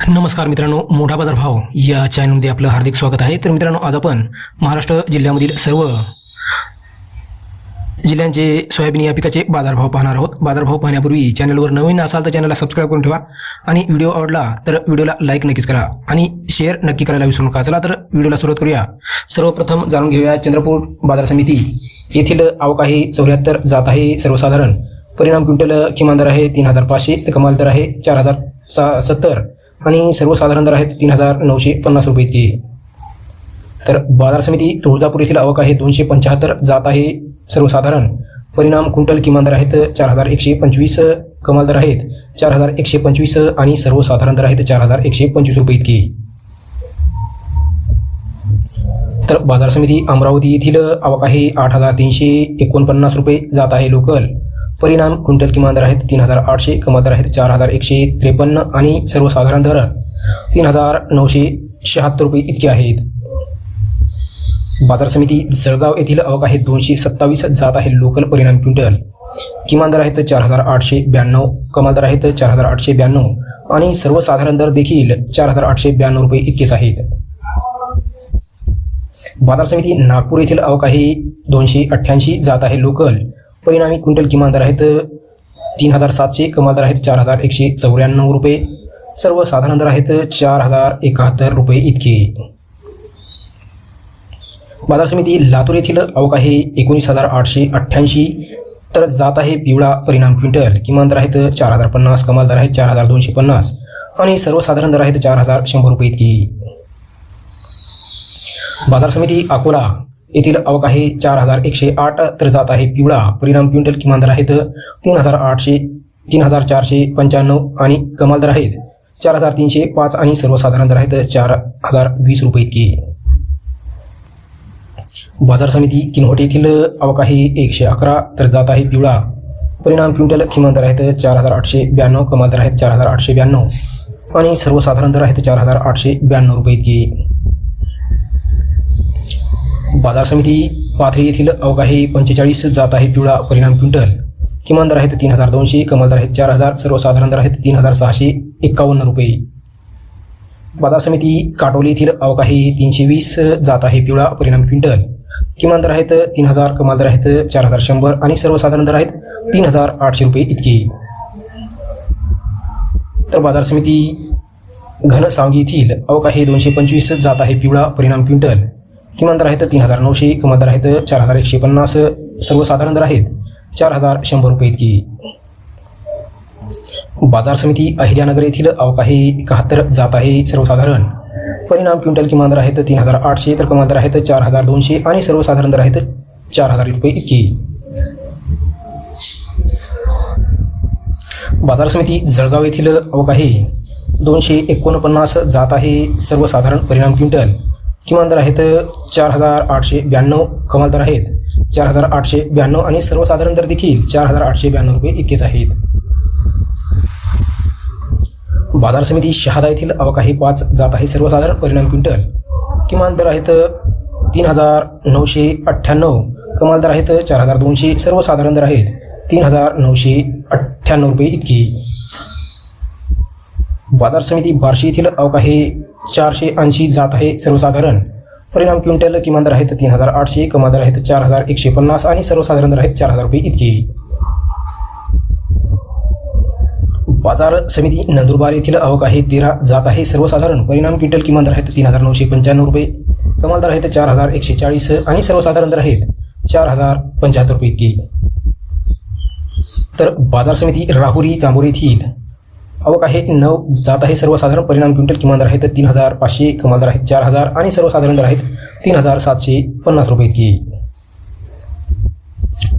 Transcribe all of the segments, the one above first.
नमस्कार मित्रांनो, मोठा बाजार भाव या चॅनलमध्ये आपलं हार्दिक स्वागत आहे। तर मित्रांनो, आज आपण महाराष्ट्र जिल्ह्यामधील सर्व जिल्ह्यांचे सोयाबीन या पिकाचे बाजारभाव पाहणार आहोत। बाजारभाव पाहण्यापूर्वी चॅनलवर नवीन असाल तर चॅनलला सबस्क्राइब करून ठेवा आणि व्हिडिओ आवडला तर व्हिडिओला लाईक नक्कीच करा आणि शेअर नक्की करायला विसरू नका। चला तर व्हिडिओला सुरुवात करूया। सर्वप्रथम जाणून घेऊया चंद्रपूर बाजार समिती येथील आवक आहे 74, जात आहे सर्वसाधारण, परिणाम क्विंटल किमान दर आहे 3500 तर कमाल दर आहे 4070 आणि सर्वसाधारण दर आहेत 3950 रुपये इतके। तर बाजार समिती तुळजापूर येथील आवक आहे 275, जात आहे सर्वसाधारण, परिणाम क्विंटल किमान दर आहेत 4125, कमाल दर आहेत 4125 आणि सर्वसाधारण दर आहेत 4125 रुपये इतके। तर बाजार समिती अमरावती येथील आवक आहे 8349 रुपये, जात आहे लोकल, परिणाम क्विंटल किमान दर आहेत 3800, कमाल दर आहेत 4153 आणि सर्वसाधारण दर 3976 रुपये इतके आहेत। बाजार समिती जळगाव येथील आवक आहे 227, जात आहे लोकल, परिणाम क्विंटल किमान दर आहेत 4892, कमाल दर आहेत 4892 आणि सर्वसाधारण दर देखील 4892 रुपये इतकेच आहेत। बाजार समिती नागपूर येथील आवक आहे 288, जात आहे लोकल, परिणामी क्विंटल किमान दर आहेत 3700, कमाल दर आहेत 4194 रुपये, सर्वसाधारण दर आहेत 4071 रुपये इतके। बाजार समिती लातूर येथील आवक आहे 19888, तर जात आहे पिवळा, परिणाम क्विंटल किमान दर आहेत 4050, कमाल दर आहेत 4250 आणि सर्वसाधारण दर आहेत 4100 रुपये इतकी। बाजार समिती अकोला येथील आवक आहे 4108, तर जात आहे पिवळा, परिणाम क्विंटल किमान दर आहेत 3495 आणि कमाल दर आहेत 4305 आणि सर्वसाधारण दर आहेत 4020 रुपये इतके। बाजार समिती किनवट येथील आवक आहे 111, तर जात आहे पिवळा, परिणाम क्विंटल किमान दर आहेत 4892, कमाल दर आहेत 4892 आणि सर्वसाधारण दर आहेत 4892 रुपये इतके। बाजार समिती पाथरी येथील आवक आहे 45, जात आहे पिवळा, परिणाम क्विंटल किमान दर आहेत 3200, कमाल दर आहेत 4000, सर्वसाधारण दर आहेत 3651 रुपये। बाजार समिती काटोली येथील आवक आहे 320, जात आहे पिवळा, परिणाम क्विंटल किमान दर आहेत 3000, कमाल दर आहेत 4100 आणि सर्वसाधारण दर आहेत 3800 रुपये इतके। तर बाजार समिती घनसावंगी येथील आवक आहे 225, जात आहे पिवळा, परिणाम क्विंटल किमान दर आहेत 3900, कमाल दर आहेत 4150, सर्वसाधारण दर आहेत 4100 रुपये इतकी। बाजार समिती अहिल्यानगर येथील आवक आहे 71, जात आहे सर्वसाधारण, परिणाम क्विंटल किमान दर आहेत 3800, तर कमाल दर आहेत 4200 आणि सर्वसाधारण दर आहेत 4000 रुपये इतकी। बाजार समिती जळगाव येथील आवक आहे 249, जात आहे सर्वसाधारण, परिणाम क्विंटल किमान दर आहेत 4892, कमाल दर आहेत 4892 आणि सर्वसाधारण दर देखील 4892 रुपये इतकेच आहेत। बाजार समिती शहादा येथील आवक आहे 5, जात आहे सर्वसाधारण, परिणाम क्विंटल किमान दर आहेत 3998, कमाल दर आहेत 4200, सर्वसाधारण दर आहेत 3998 रुपये इतकी। बाजार समिती बार्शी येथील आवक आहे 480, जात आहे सर्वसाधारण, परिणाम क्विंटल किमान दर आहेत 3800, कमाल दर आहेत 4150 आणि सर्वसाधारण दर आहेत 4000 रुपये इतके। बाजार समिती नंदुरबार येथील आवक आहे 13, जात आहे सर्वसाधारण, परिणाम क्विंटल किमान दर आहेत 3995 रुपये, कमाल दर आहेत 4140 आणि सर्वसाधारण दर आहेत 4075 रुपये इतके। तर बाजार समिती राहुरी जांभोरी येथील आवक आहे 9, जात आहे सर्वसाधारण, परिणाम क्विंटल किमान दर आहेत 3500, कमाल दर आहेत 4000 आणि सर्वसाधारण दर आहेत 3750 रुपये इतकी।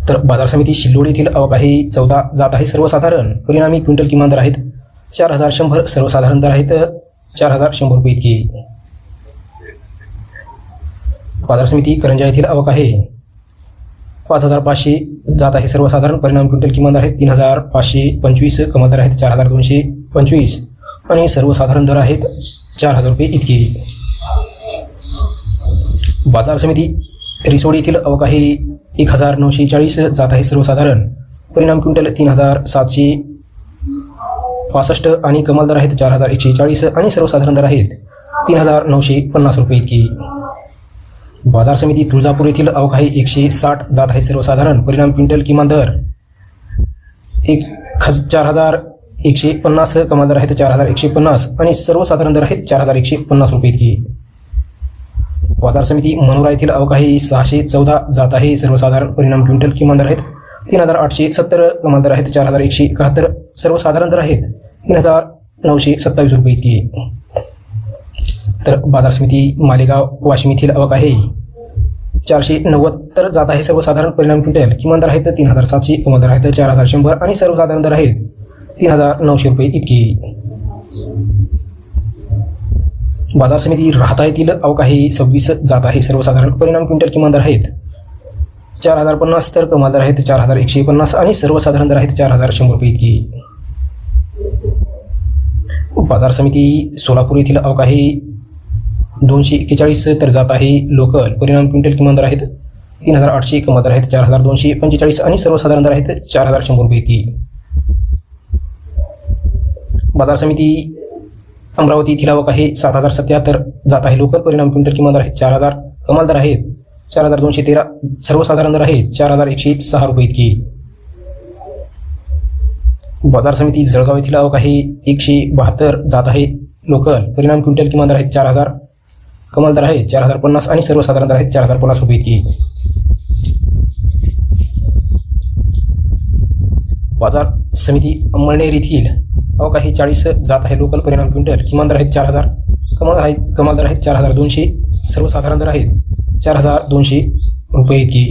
तर बाजार समिती शिल्लोड येथील आवक आहे 14, जात आहे सर्वसाधारण, परिणामी क्विंटल किमान दर आहेत 4100, सर्वसाधारण दर आहेत 4100 रुपये इतकी। बाजार समिती करंजा येथील आवक आहे 5500, जात आहे सर्वसाधारण, परिणाम क्विंटल किमान दर आहेत 3525, कमाल दर आहेत 4225 आणि सर्वसाधारण दर आहेत 4000 रुपये इतके। बाजार समिती रिसोड येथील आवक आहे 1940, जात आहे सर्वसाधारण, परिणाम क्विंटल 3700, 65 आणि कमाल दर आहेत 4140 आणि सर्वसाधारण दर आहेत 3950 रुपये इतकी. बाजार समिती तुळजापूर येथील आवक आहे 160 जात आहे सर्वसाधारण, परिणाम क्विंटल किमान दर 4150, कमाल दर आहेत 4150 आणि सर्वसाधारण दर आहेत 4150 रुपये इतकी. बाजार समिती मनोरा येथील आवक आहे 614 जात आहे सर्वसाधारण, परिणाम क्विंटल किमान दर आहेत 3870, कमाल दर आहेत 4171, सर्वसाधारण दर आहेत 3927 रुपये इतकी. तर बाजार समिती मालेगाव वाशिम येथील आवक आहे 490 जात आहे सर्वसाधारण, परिणाम क्विंटल किमान दर आहेत 3700, कमाल दर आहेत 4100 आणि सर्वसाधारण दर आहेत 3900 रुपये इतकी. बाजार समिती राहता येथील आवक आहे 26 जात आहे सर्वसाधारण, परिणाम क्विंटल किमान दर आहेत 4050, तर कमाल दर आहेत 4150 आणि सर्वसाधारण दर आहेत 4100 रुपये इतकी. बाजार समिती सोलापूर येथील आवक आहे 241 तर जात आहे लोकल, परिणाम क्विंटल किमान दर आहेत 3800, कमाल दर आहेत 4245 आणि सर्वसाधारण दर आहेत 4100 रुपये इतकी. बाजार समिती अमरावती येथील आवक आहे 7077 जात आहे लोकल, परिणाम क्विंटल किमान दर आहेत 4000, कमाल दर आहेत 4213, सर्वसाधारण दर आहेत 4106 रुपये इतकी. बाजार समिती जळगाव येथील आवक आहे 172 जात आहे लोकल, परिणाम क्विंटल किमान दर आहेत 4000, कमाल दर आहे 4050 आणि सर्वसाधारण दर आहेत 4050 रुपये इतकी. बाजार समिती अंमळनेर येथील आवक आहे 40 जात आहे लोकल, परिणाम क्विंटल किमान दर आहेत 4000, कमाल दर आहेत 4200, सर्वसाधारण दर आहेत 4200 रुपये इतकी.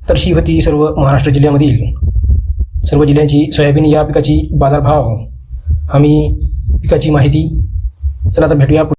तर ही होती सर्व महाराष्ट्र जिल्ह्यामधील सर्व जिल्ह्यांची सोयाबीन या पिकाची बाजारभाव, हमी पिकाची माहिती. चला तर भेटूया पुढील